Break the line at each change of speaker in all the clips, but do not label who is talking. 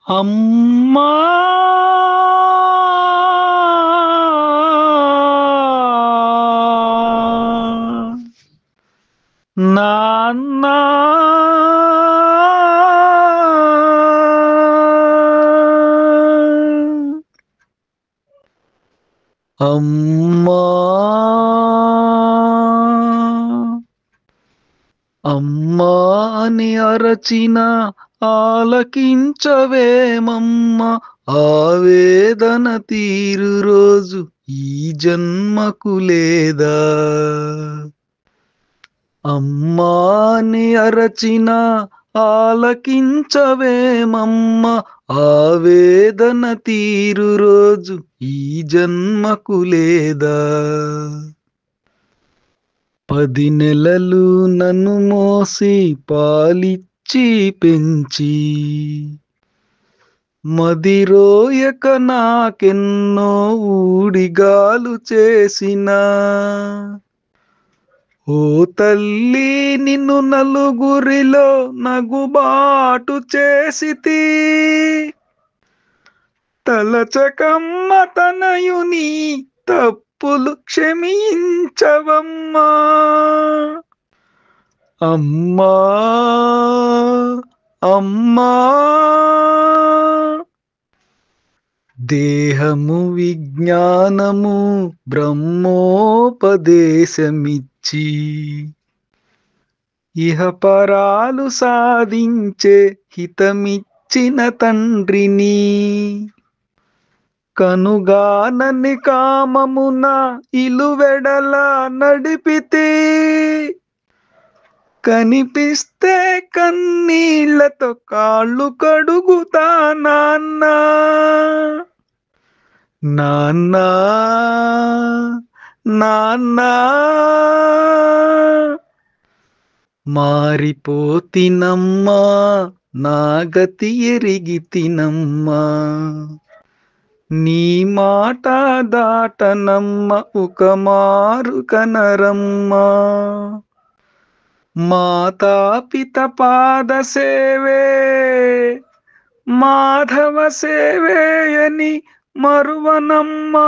అమ్మా నాన్న అమ్మా అమ్మా అని అరచిన ఆలకించవేమమ్మ ఆవేదన తీరు రోజు ఈ జన్మకు లేదా అమ్మా అని అరచిన ఆలకించవేమమ్మ ఆవేదన తీరు రోజు ఈ జన్మకు లేదా 10 నెలలు నన్ను మోసి పాలిచ్చి పెంచి మదిరోయక నాకెన్నో ఊడిగాలు చేసిన ఓ తల్లి నిన్ను నలుగురిలో నగుబాటు చేసితి తలచకమ్మ తనయుని తప్పులు క్షమించవమ్మా అమ్మా అమ్మా దేహము విజ్ఞానము బ్రహ్మోపదేశమిచ్చి ఇహపరాలు సాధించే హితమిచ్చిన తండ్రిని కనుగానని కామమున ఇలువెడల నడిపితే కనిపిస్తే కన్నీళ్లతో కాళ్ళు కడుగుతా నాన్న నాన్న నాన్న మారిపోతినమ్మా నా గతి ఎరిగి తినమ్మా నీ మాట దాటనమ్మ ఒక మారు కనరమ్మా మాతా పిత పాద సేవే మాధవ సేవేయని మరువనమ్మా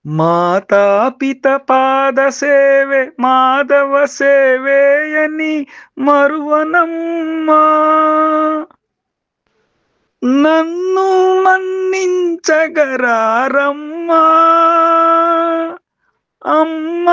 మాతా పిత పాద సేవే మాధవ సేవేయని మరువనమ్మా నన్ను మన్నించగరారమ్మా అమ్మా